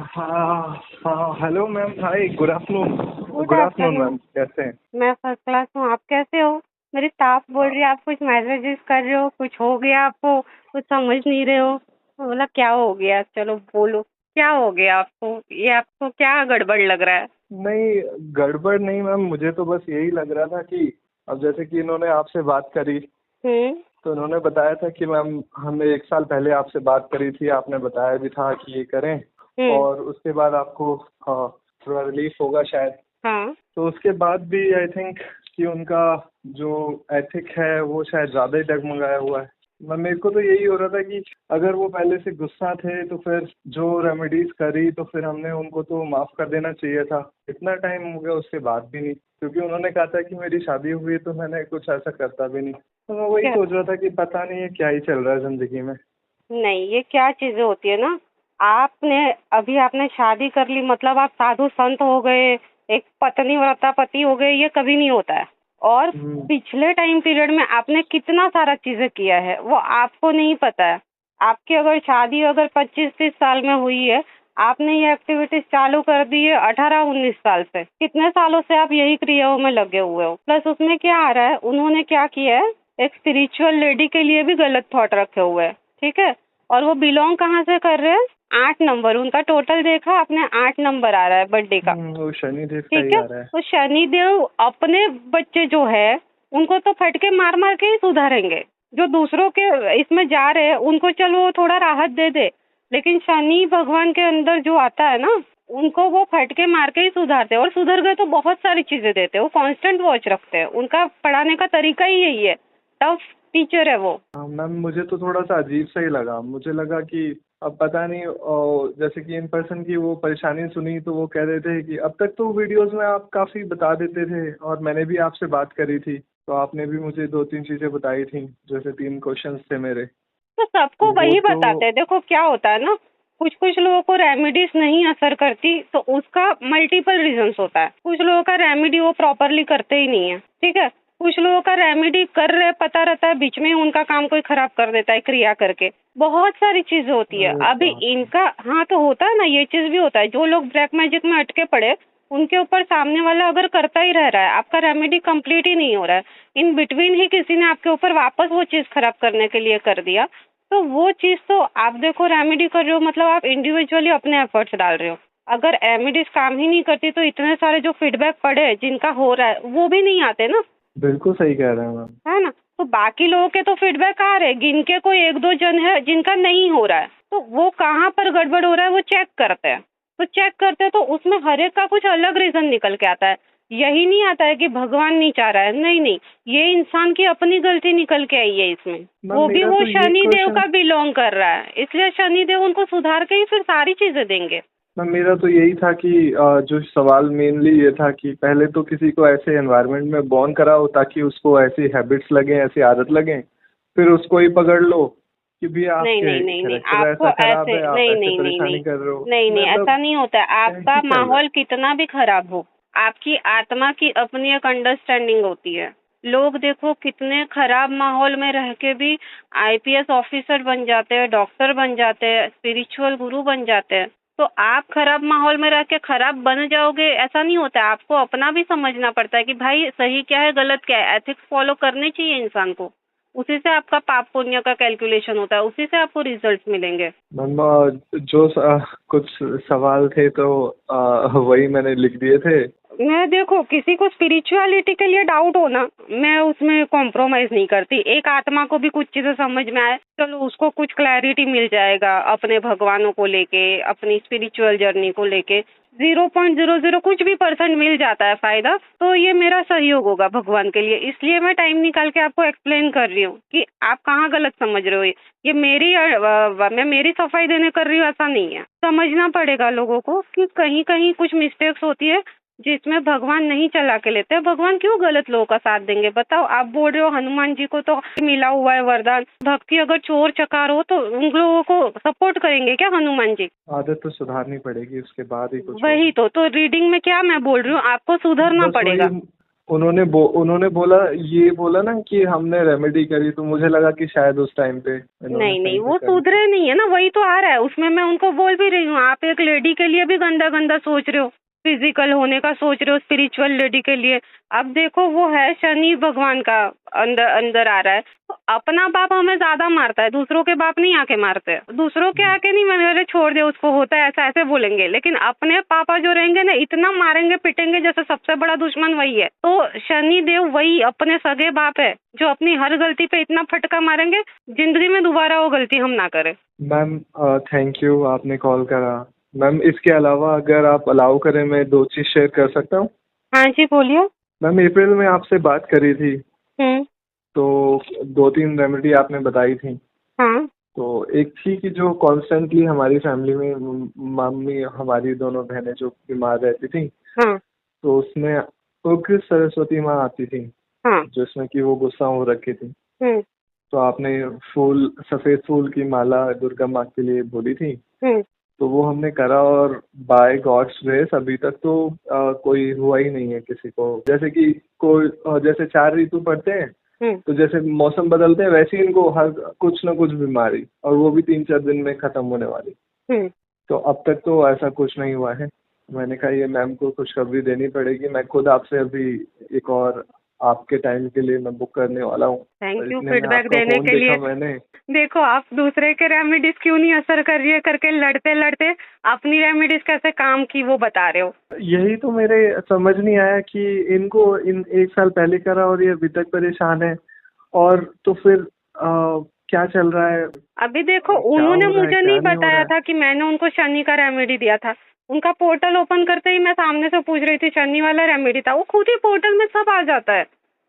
हाँ हाँ, hello ma'am. Hi, good afternoon. Good good afternoon ma'am, afternoon. कैसे हैं? मैं फर्स्ट क्लास हूँ। आप कैसे हो? मेरी स्टाफ बोल रही है आप कुछ मैसेजेस कर रहे हो, कुछ हो गया आपको, कुछ समझ नहीं रहे हो। मैं बोला क्या हो गया, चलो बोलो क्या हो गया आपको, ये आपको क्या गड़बड़ लग रहा है? नहीं, गड़बड़ नहीं मैम, मुझे तो बस यही लग रहा था कि अब जैसे कि इन्होंने आपसे बात करी, हम्म तो इन्होंने बताया था कि मैम हमने 1 साल पहले आपसे बात करी थी, आपने बताया भी था कि ये करें हम्म और उसके बाद आपको थोड़ा रिलीफ होगा शायद। हाँ तो उसके बाद भी आई थिंक कि उनका जो एथिक है वो शायद ज़्यादा ही डगमगाया हुआ है। मेरे को तो यही हो रहा था कि अगर वो पहले से गुस्सा थे तो फिर जो रेमेडीज करी तो फिर हमने उनको तो माफ़ कर देना चाहिए था। इतना टाइम हो गया उसके बाद भी नहीं, क्योंकि उन्होंने कहा था कि मेरी शादी हुई तो मैंने कुछ ऐसा करता भी नहीं। तो मैं वही क्या? सोच रहा था कि पता नहीं है क्या ही चल रहा है ज़िंदगी में। नहीं, ये क्या चीजें होती है ना। आपने शादी कर ली मतलब आप साधु संत हो गए, एक पत्नी व्रता पति हो गए, ये कभी नहीं होता है। और हम्म। पिछले टाइम पीरियड में आपने कितना सारा चीजें किया है वो आपको नहीं पता है। आपकी अगर शादी अगर 25-30 साल में हुई है, आपने ये एक्टिविटीज चालू कर दी है 18-19 साल से। कितने सालों से आप यही क्रियाओं में लगे हुए हो। प्लस उसमें क्या आ रहा है, उन्होंने क्या किया है, एक स्पिरिचुअल लेडी के लिए भी गलत थॉट रखे हुए हैं, ठीक है। और वो बिलोंग कहाँ से कर रहे हैं? 8 नंबर, उनका टोटल देखा आपने, 8 नंबर आ रहा है बर्थडे का, वो शनिदेव का ठीक ही है। आ रहा है। तो शनिदेव अपने बच्चे जो है उनको तो फटके मार मार के ही सुधारेंगे। जो दूसरों के इसमें जा रहे हैं उनको चलो वो थोड़ा राहत दे दे, लेकिन शनि भगवान के अंदर जो आता है ना, उनको वो फटके मार के ही सुधारते हैं। और सुधर गए तो बहुत सारी चीजें देते हैं, वो कांस्टेंट वॉच रखते हैं। उनका पढ़ाने का तरीका ही यही है, टफ टीचर है वो। हाँ मैम, मुझे तो थोड़ा सा अजीब सा ही लगा। मुझे लगा कि अब पता नहीं, जैसे कि इन पर्सन की वो परेशानी सुनी तो वो कह रहे थे कि अब तक तो वीडियोस में आप काफ़ी बता देते थे और मैंने भी आपसे बात करी थी तो आपने भी मुझे 2-3 चीज़ें बताई थी, जैसे 3 क्वेश्चंस थे मेरे। तो सबको तो वो वही तो बताते हैं। देखो क्या होता है ना, कुछ कुछ लोगों को रेमेडीज नहीं असर करती तो उसका मल्टीपल रीजंस होता है। कुछ लोगों का रेमेडी वो प्रॉपरली करते ही नहीं है, ठीक है। कुछ लोगों का रेमेडी कर रहे पता रहता है, बीच में ही उनका काम कोई खराब कर देता है क्रिया करके। बहुत सारी चीजें होती है। अरे अभी बाप रे। इनका हाँ तो होता है ना, ये चीज भी होता है। जो लोग ब्लैक मैजिक में अटके पड़े उनके ऊपर सामने वाला अगर करता ही रह रहा है, आपका रेमेडी कंप्लीट ही नहीं हो रहा है, इन बिटवीन ही किसी ने आपके ऊपर वापस वो चीज खराब करने के लिए कर दिया, तो वो चीज तो आप देखो रेमेडी कर रहे हो मतलब आप इंडिविजुअली अपने एफर्ट्स डाल रहे हो। अगर रेमेडीज काम ही नहीं करती तो इतने सारे जो फीडबैक पड़े हैं जिनका हो रहा है वो भी नहीं आते ना, बिल्कुल सही कह रहे हैं मैम। है ना। तो बाकी लोगों के तो फीडबैक आ रहे हैं, गिन के कोई 1-2 जन है जिनका नहीं हो रहा है, तो वो कहाँ पर गड़बड़ हो रहा है वो चेक करते हैं। तो चेक करते हैं तो उसमें हर एक का कुछ अलग रीजन निकल के आता है। यही नहीं आता है कि भगवान नहीं चाह रहा है, नहीं नहीं, ये इंसान की अपनी गलती निकल के आई है इसमें। मैम वो भी मेरा वो तो ये शनि देव क्वेश्चन का बिलोंग कर रहा है, इसलिए शनि देव उनको सुधार के ही फिर सारी चीजें देंगे। मैम मेरा तो यही था कि जो सवाल मेनली ये था कि पहले तो किसी को ऐसे एनवायरनमेंट में बॉर्न कराओ ताकि उसको ऐसी हैबिट्स लगें, ऐसी आदत लगें, फिर उसको ही पकड़ लो कि भी नहीं आपके नहीं नहीं नहीं, कैरेक्टर आपको ऐसा खराब ऐसे है, आप नहीं ऐसे नहीं नहीं नहीं परेशानी कर रहे हो। नहीं नहीं, मतलब ऐसा नहीं होता है। क्या आपका ही चल रहा है। माहौल कितना भी खराब हो, आपकी आत्मा की अपनी एक अंडरस्टैंडिंग होती है। लोग देखो कितने खराब माहौल में रह के भी आईपीएस ऑफिसर बन जाते हैं, डॉक्टर बन जाते हैं, स्पिरिचुअल गुरु बन जाते हैं। तो आप खराब माहौल में रह के खराब बन जाओगे ऐसा नहीं होता है। आपको अपना भी समझना पड़ता है कि भाई सही क्या है गलत क्या है, एथिक्स फॉलो करने चाहिए इंसान को। उसी से आपका पाप पुण्य का कैलकुलेशन होता है, उसी से आपको रिजल्ट्स मिलेंगे। मैम कुछ सवाल थे तो वही मैंने लिख दिए थे। मैं देखो किसी को स्पिरिचुअलिटी के लिए डाउट हो ना, मैं उसमें कॉम्प्रोमाइज नहीं करती। एक आत्मा को भी कुछ चीजें समझ में आए, चलो उसको कुछ क्लैरिटी मिल जाएगा अपने भगवानों को लेके, अपनी स्पिरिचुअल जर्नी को लेके। 0.00 कुछ भी % मिल जाता है फायदा, तो ये मेरा सहयोग होगा भगवान के लिए। इसलिए मैं टाइम निकाल के आपको एक्सप्लेन कर रही हूँ कि आप कहाँ गलत समझ रहे हो। ये मैं मेरी सफाई देने कर रही हूँ ऐसा नहीं है। समझना पड़ेगा लोगों को कि कहीं कहीं कुछ मिस्टेक्स होती है जिसमें भगवान नहीं चला के लेते हैं। भगवान क्यों गलत लोगों का साथ देंगे बताओ। आप बोल रहे हो हनुमान जी को तो मिला हुआ है वरदान, भक्ति अगर चोर चकार हो तो उन लोगों को सपोर्ट करेंगे क्या हनुमान जी? आदत तो सुधारनी पड़ेगी, उसके बाद ही कुछ वही होगा। तो रीडिंग में क्या मैं बोल रही हूँ, आपको सुधरना बस वही पड़ेगा। उन्होंने बोला ना कि हमने रेमेडी करी, तो मुझे लगा कि शायद उस टाइम पे इन्होंने नहीं सही नहीं, से वो करी। सुधरे नहीं है ना, वही तो आ रहा है उसमें। मैं उनको बोल भी रही हूँ, आप एक लेडी के लिए भी गंदा गंदा सोच रहे हो, फिजिकल होने का सोच रहे हो स्पिरिचुअल लेडी के लिए। अब देखो वो है शनि भगवान का अंदर अंदर आ रहा है, तो अपना बाप हमें ज्यादा मारता है, दूसरों के बाप नहीं आके मारते हैं। दूसरों के आके नहीं, मैंने छोड़ दे उसको, होता है ऐसा, ऐसे बोलेंगे। लेकिन अपने पापा जो रहेंगे ना, इतना मारेंगे पिटेंगे जैसे सबसे बड़ा दुश्मन वही है। तो शनि देव वही अपने सगे बाप है, जो अपनी हर गलती पे इतना फटका मारेंगे, जिंदगी में दोबारा वो गलती हम ना करें। मैम थैंक यू, आपने कॉल करा। मैम इसके अलावा अगर आप अलाउ करें, मैं 2 चीज़ शेयर कर सकता हूँ। हाँ जी, बोलिए। मैम अप्रैल में आपसे बात करी थी, हम्म। तो 2-3 रेमेडी आपने बताई थी। हाँ। तो एक थी कि जो कॉन्स्टेंटली हमारी फैमिली में मम्मी, हमारी दोनों बहनें जो बीमार रहती थी, हाँ। तो उसमें उग्र सरस्वती माँ आती थी, हाँ। जिसमें कि वो गुस्सा हो रखी थी। हम्म। तो आपने सफेद फूल की माला दुर्गा माँ के लिए बोली थी, हम्म। तो वो हमने करा, और बाय गॉड्स ग्रेस अभी तक तो कोई हुआ ही नहीं है किसी को। जैसे कि जैसे 4 ऋतु पड़ते हैं, हम्म। तो जैसे मौसम बदलते हैं, वैसे ही इनको हर कुछ ना कुछ बीमारी, और वो भी 3-4 दिन में खत्म होने वाली। हम्म। तो अब तक तो ऐसा कुछ नहीं हुआ है। मैंने कहा ये मैम को खुशखबरी देनी पड़ेगी। मैं खुद आपसे अभी एक और आपके टाइम के लिए मैं बुक करने वाला हूँ। थैंक यू इतने में फीडबैक आपका देने फोन के लिए। देखा मैंने। देखो, आप दूसरे के रेमेडीज क्यों नहीं असर कर रही है करके लड़ते लड़ते अपनी रेमेडीज कैसे काम की वो बता रहे हो। यही तो मेरे समझ नहीं आया कि इनको 1 साल पहले करा और ये अभी तक परेशान है, और तो फिर क्या चल रहा है, अभी देखो, क्या उन्होंने हो रहा है, मुझे क्या नहीं नहीं हो रहा बताया है। था कि मैंने उनको शनि का रेमेडी दिया था। उनका पोर्टल ओपन करते ही मैं सामने से पूछ रही थी, शनि वाला रेमेडी था। वो खुद ही पोर्टल में सब आ जाता है,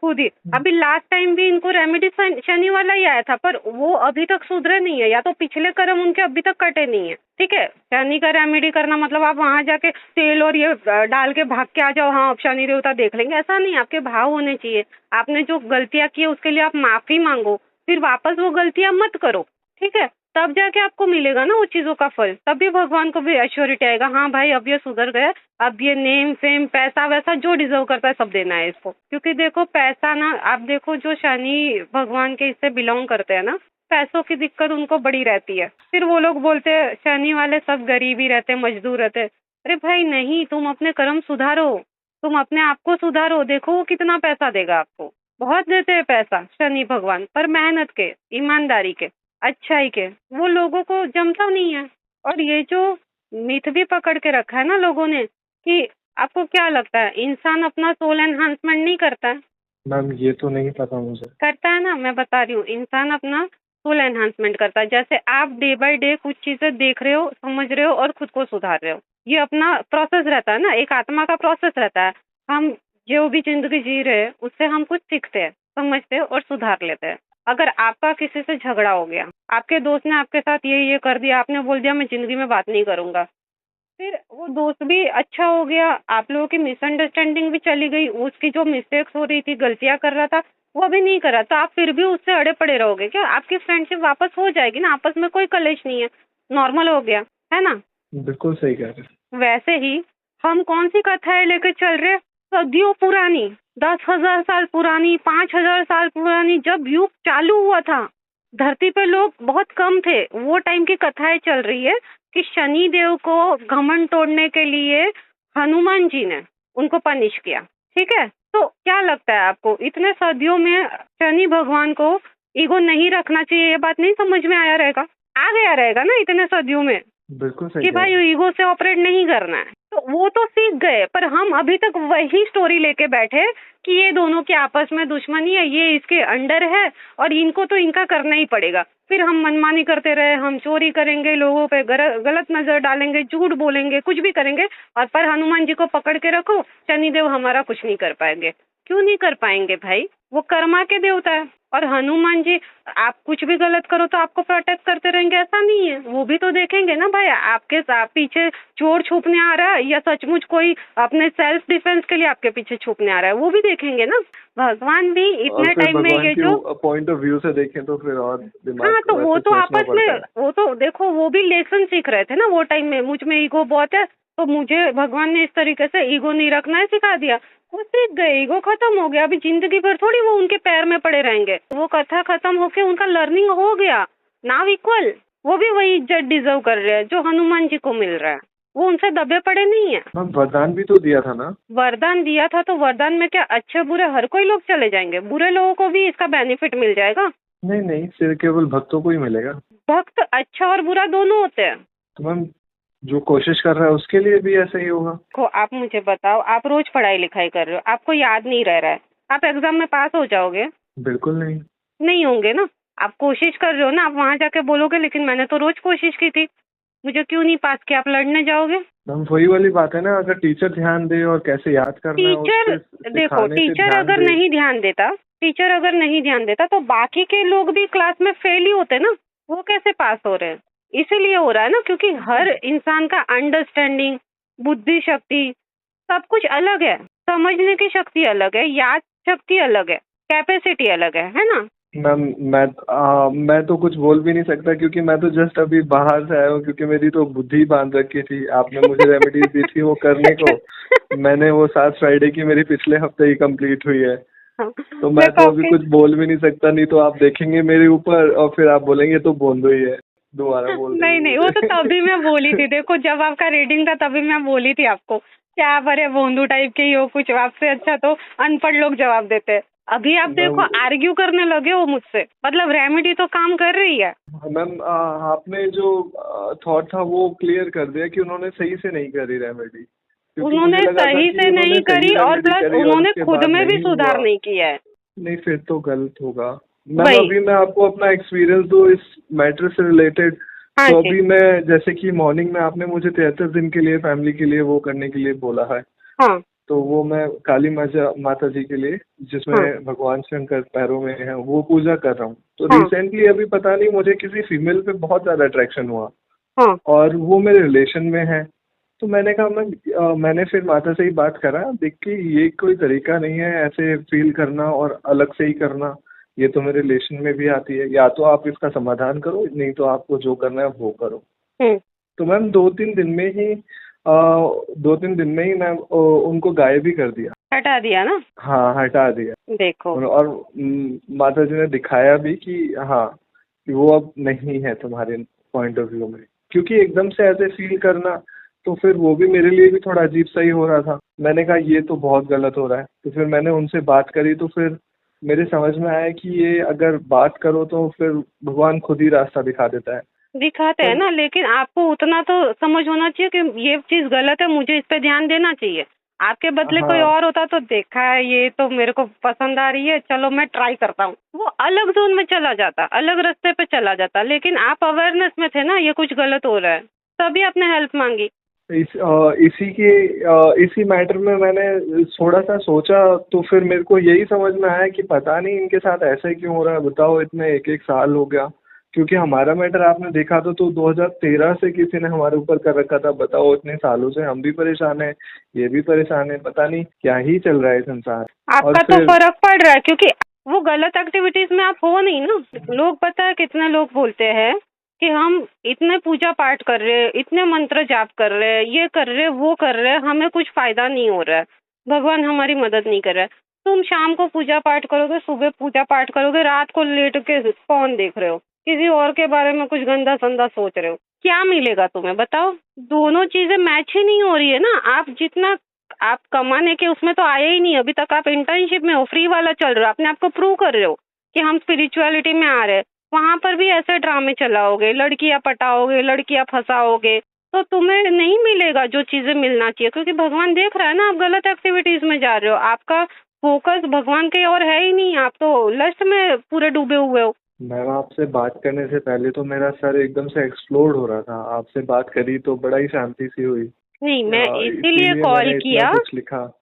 खुद ही। अभी लास्ट टाइम भी इनको रेमेडी शनि वाला ही आया था, पर वो अभी तक सुधरे नहीं है, या तो पिछले कर्म उनके अभी तक कटे नहीं है। ठीक है, शनि का रेमेडी करना मतलब आप वहां जाके तेल और ये डाल के भाग के आ जाओ, हाँ अब शनि देवता देख लेंगे, ऐसा नहीं। आपके भाव होने चाहिए। आपने जो गलतियां की है उसके लिए आप माफी मांगो, फिर वापस वो गलतियां मत करो। ठीक है, तब जाके आपको मिलेगा ना वो चीजों का फल। तभी भगवान को भी एश्योरिटी आएगा, हाँ भाई अब ये सुधर गया, अब ये नेम फेम पैसा वैसा जो डिजर्व करता है सब देना है इसको। क्योंकि देखो पैसा ना, आप देखो जो शनि भगवान के इससे बिलोंग करते हैं ना, पैसों की दिक्कत उनको बड़ी रहती है। फिर वो लोग बोलते हैं शनि वाले सब गरीब ही रहते, मजदूर रहते। अरे भाई नहीं, तुम अपने कर्म सुधारो, तुम अपने आप को सुधारो। देखो वो कितना पैसा देगा आपको, बहुत देते हैं पैसा शनि भगवान, पर मेहनत के, ईमानदारी के, अच्छाई के वो लोगों को जमता नहीं है। और ये जो मिथ भी पकड़ के रखा है ना लोगों ने, कि आपको क्या लगता है इंसान अपना सोल एनहांसमेंट नहीं करता है? मैम ये तो नहीं पता मुझे। करता है ना, मैं बता रही हूँ, इंसान अपना सोल एनहांसमेंट करता है। जैसे आप डे बाय डे कुछ चीजें देख रहे हो, समझ रहे हो और खुद को सुधार रहे हो, ये अपना प्रोसेस रहता है ना, एक आत्मा का प्रोसेस रहता है। हम जो भी जिंदगी जी रहे हैं उससे हम कुछ सीखते हैं, समझते हैं और सुधार लेते हैं। अगर आपका किसी से झगड़ा हो गया, आपके दोस्त ने आपके साथ ये कर दिया, आपने बोल दिया मैं जिंदगी में बात नहीं करूंगा, फिर वो दोस्त भी अच्छा हो गया, आप लोगों की मिसअंडरस्टैंडिंग भी चली गई, उसकी जो मिस्टेक्स हो रही थी, गलतियां कर रहा था वो भी नहीं करा, तो आप फिर भी उससे अड़े पड़े रहोगे क्या? आपकी फ्रेंडशिप वापस हो जाएगी ना, आपस में कोई कलेश नहीं है, नॉर्मल हो गया है ना। बिल्कुल सही कह रहे हैं। वैसे ही हम कौन सी कथाएं लेकर चल रहे, सदियों पुरानी, 10,000 साल पुरानी, 5,000 साल पुरानी, जब युग चालू हुआ था, धरती पे लोग बहुत कम थे, वो टाइम की कथाएं चल रही है कि शनि देव को घमंड तोड़ने के लिए हनुमान जी ने उनको पनिश किया। ठीक है, तो क्या लगता है आपको इतने सदियों में शनि भगवान को ईगो नहीं रखना चाहिए? ये बात नहीं समझ में आया रहेगा, आ गया रहेगा ना इतने सदियों में बिल्कुल सही कि कह भाई रहे हैं। ईगो से ऑपरेट नहीं करना है। तो वो तो सीख गए, पर हम अभी तक वही स्टोरी लेके बैठे कि ये दोनों की आपस में दुश्मनी है, ये इसके अंडर है और इनको तो इनका करना ही पड़ेगा। फिर हम मनमानी करते रहे, हम चोरी करेंगे, लोगों पे गलत नजर डालेंगे, झूठ बोलेंगे, कुछ भी करेंगे, और पर हनुमान जी को पकड़ के रखो, शनिदेव हमारा कुछ नहीं कर पाएंगे। क्यों नहीं कर पाएंगे भाई? वो कर्मा के देवता है। और हनुमान जी, आप कुछ भी गलत करो तो आपको प्रोटेक्ट करते रहेंगे ऐसा नहीं है, वो भी तो देखेंगे ना भाई, आपके पीछे चोर छुपने आ रहा है या सचमुच कोई अपने सेल्फ डिफेंस के लिए आपके पीछे छुपने आ रहा है, वो भी देखेंगे ना। भगवान भी इतने टाइम में ये जो पॉइंट ऑफ व्यू से देखें तो फिर और दिमाग हाँ, तो वो तो आपस में, पड़ता है। वो तो देखो वो भी लेसन सीख रहे थे ना वो टाइम में, मुझ में ईगो बहुत है तो मुझे भगवान ने इस तरीके से ईगो नहीं रखना है सिखा दिया। वो सीख गए, वो खत्म हो गया। अभी जिंदगी भर थोड़ी वो उनके पैर में पड़े रहेंगे। वो कथा खत्म होके उनका लर्निंग हो गया, नाउ इक्वल। वो भी वही इज्जत डिजर्व कर रहे हैं जो हनुमान जी को मिल रहा है। वो उनसे दबे पड़े नहीं है। मैम वरदान भी तो दिया था ना। वरदान दिया था तो वरदान में क्या अच्छे बुरे हर कोई लोग चले जाएंगे? बुरे लोगों को भी इसका बेनिफिट मिल जाएगा। नहीं नहीं, सिर्फ केवल भक्तों को ही मिलेगा। भक्त अच्छा और बुरा दोनों होते हैं। तो मैम जो कोशिश कर रहा है उसके लिए भी ऐसा ही होगा। को आप मुझे बताओ, आप रोज पढ़ाई लिखाई कर रहे हो, आपको याद नहीं रह रहा है, आप एग्जाम में पास हो जाओगे? बिल्कुल नहीं। नहीं होंगे ना। आप कोशिश कर रहे हो ना, आप वहाँ जाके बोलोगे लेकिन मैंने तो रोज कोशिश की थी, मुझे क्यों नहीं पास किया, आप लड़ने जाओगे? मैम वही वाली बात है ना, अगर टीचर ध्यान दे और कैसे याद करना है उस टीचर पे देखो, सिखाने से टीचर ध्यान अगर दे। नहीं ध्यान देता, टीचर अगर नहीं ध्यान देता तो बाकी के लोग भी क्लास में फेल ही होते ना। वो कैसे पास हो रहे हैं? इसीलिए हो रहा है ना, क्योंकि हर इंसान का अंडरस्टैंडिंग, बुद्धि शक्ति सब कुछ अलग है। समझने की शक्ति अलग है, याद शक्ति अलग है, कैपेसिटी अलग है ना। मैम मैं तो कुछ बोल भी नहीं सकता क्योंकि मैं तो जस्ट अभी बाहर से आया हूँ, क्योंकि मेरी तो बुद्धि बांध रखी थी। आपने मुझे रेमेडीज दी थी वो करने को, मैंने वो 7 फ्राइडे की मेरी पिछले हफ्ते ही कंप्लीट हुई है। तो मैं तो अभी कुछ बोल भी नहीं सकता, नहीं तो आप देखेंगे मेरे ऊपर और फिर आप बोलेंगे तो बोंदो ही है, दोबारा बोल नहीं नहीं, वो तो तभी मैं बोली थी। देखो जब आपका रीडिंग था तभी मैं बोली थी आपको, क्या आप अरे बोंदू टाइप के ही हो, कुछ आपसे अच्छा तो अनपढ़ लोग जवाब देते हैं। अभी आप देखो आर्ग्यू करने लगे हो मुझसे, मतलब रेमेडी तो काम कर रही है। मैम आपने जो थॉट था वो क्लियर कर दिया कि उन्होंने सही से नहीं करी रेमेडी। उन्होंने सही से नहीं करी और प्लस उन्होंने खुद में भी सुधार नहीं किया है। नहीं फिर तो गलत होगा। मैम अभी मैं आपको अपना एक्सपीरियंस दूं इस मैटर से रिलेटेड। तो अभी मैं जैसे कि मॉर्निंग में आपने मुझे 73 दिन के लिए फैमिली के लिए वो करने के लिए बोला है। हाँ। तो वो मैं काली माता जी के लिए, जिसमें भगवान शंकर पैरों में है, वो पूजा कर रहा हूँ। तो रिसेंटली अभी पता नहीं मुझे किसी फीमेल पे बहुत ज्यादा अट्रैक्शन हुआ। और वो मेरे रिलेशन में है। तो मैंने कहा मैंने फिर माता से ही बात करा, देख के ये कोई तरीका नहीं है ऐसे फील करना और अलग से ही करना, ये तो मेरे रिलेशन में भी आती है। या तो आप इसका समाधान करो, नहीं तो आपको जो करना है वो करो। तो मैम 2-3 दिन में ही मैं उनको गायब भी कर दिया, हटा दिया ना। हाँ हटा दिया। देखो और माता जी ने दिखाया भी कि हाँ कि वो अब नहीं है तुम्हारे पॉइंट ऑफ व्यू में, क्योंकि एकदम से ऐसे फील करना तो फिर वो भी मेरे लिए भी थोड़ा अजीब सा ही हो रहा था। मैंने कहा ये तो बहुत गलत हो रहा है। तो फिर मैंने उनसे बात करी तो फिर मेरे समझ में आया कि ये अगर बात करो तो फिर भगवान खुद ही रास्ता दिखा देता है। दिखाते हैं ना, लेकिन आपको उतना तो समझ होना चाहिए कि ये चीज गलत है, मुझे इस पे ध्यान देना चाहिए। आपके बदले कोई और होता तो देखा है ये तो मेरे को पसंद आ रही है, चलो मैं ट्राई करता हूँ, वो अलग जोन में चला जाता, अलग रास्ते पे चला जाता। लेकिन आप अवेयरनेस में थे ना ये कुछ गलत हो रहा है, तभी आपने हेल्प मांगी। इसी मैटर में मैंने थोड़ा सा सोचा तो फिर मेरे को यही समझ में आया कि पता नहीं इनके साथ ऐसा क्यों हो रहा है। बताओ इतने 1-1 साल हो गया, क्योंकि हमारा मैटर आपने देखा तो 2013 से किसी ने हमारे ऊपर कर रखा था। बताओ इतने सालों से हम भी परेशान हैं, ये भी परेशान है, पता नहीं क्या ही चल रहा है संसार। आपका तो फर्क पड़ रहा है क्योंकि वो गलत एक्टिविटीज में आप हो नहीं ना। लोग पता है कितने लोग बोलते हैं कि हम इतने पूजा पाठ कर रहे हैं, इतने मंत्र जाप कर रहे हैं, ये कर रहे हैं, वो कर रहे हैं, हमें कुछ फायदा नहीं हो रहा है, भगवान हमारी मदद नहीं कर रहा है। तुम शाम को पूजा पाठ करोगे, सुबह पूजा पाठ करोगे, रात को लेट के फोन देख रहे हो, किसी और के बारे में कुछ गंदा संदा सोच रहे हो, क्या मिलेगा तुम्हें बताओ? दोनों चीजें मैच ही नहीं हो रही है ना। आप जितना आप कमाने के उसमें तो आए ही नहीं, अभी तक आप इंटर्नशिप में हो, फ्री वाला चल रहा हो, अपने आप को प्रूव कर रहे हो कि हम स्पिरिचुअलिटी में आ रहे हैं। वहां पर भी ऐसे ड्रामे चलाओगे, लड़कियां पटाओगे, लड़कियां फंसाओगे, तो तुम्हें नहीं मिलेगा जो चीजें मिलना चाहिए, क्योंकि भगवान देख रहा है ना आप गलत एक्टिविटीज में जा रहे हो। आपका फोकस भगवान के और है ही नहीं, आप तो लस्ट में पूरे डूबे हुए हो। मैम आपसे बात करने से पहले तो मेरा सर एकदम से एक्सप्लोड हो रहा था, आपसे बात करी तो बड़ा ही शांति सी हुई। नहीं, मैं इसीलिए कॉल किया, कुछ लिखा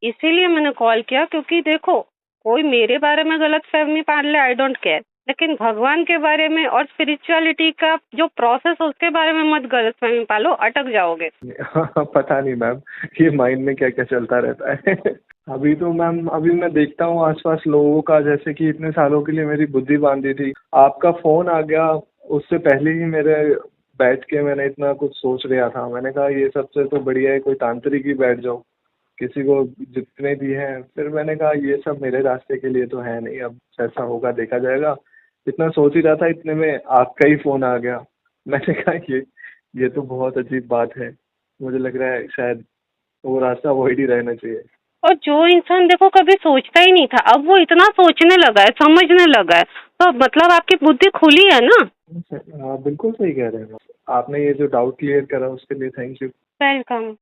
इसीलिए मैंने कॉल किया, क्योंकि देखो कोई मेरे बारे में गलत फहमी पाल ले, आई डोंट केयर, लेकिन भगवान के बारे में और स्पिरिचुअलिटी का जो प्रोसेस है उसके बारे में मत गलत फहमी पालो, अटक जाओगे। पता नहीं मैम ये माइंड में क्या क्या चलता रहता है। अभी तो मैम अभी मैं देखता हूँ आसपास लोगों का, जैसे कि इतने सालों के लिए मेरी बुद्धि बांधी थी, आपका फोन आ गया, उससे पहले ही मेरे बैठ के मैंने इतना कुछ सोच लिया था। मैंने कहा ये सबसे तो बढ़िया है कोई तांत्रिक ही बैठ जाओ, किसी को जितने भी हैं। फिर मैंने कहा ये सब मेरे रास्ते के लिए तो है नहीं, अब जैसा होगा देखा जाएगा। इतना सोच ही रहा था, इतने में आपका ही फोन आ गया। मैंने कहा ये तो बहुत अजीब बात है। मुझे लग रहा है शायद वो रास्ता अवॉइड ही रहना चाहिए। और जो इंसान देखो कभी सोचता ही नहीं था, अब वो इतना सोचने लगा है, समझने लगा है, तो मतलब आपकी बुद्धि खुली है ना। हाँ बिल्कुल सही कह रहे हैं। आपने ये जो डाउट क्लियर करा उसके लिए थैंक यू। वेलकम।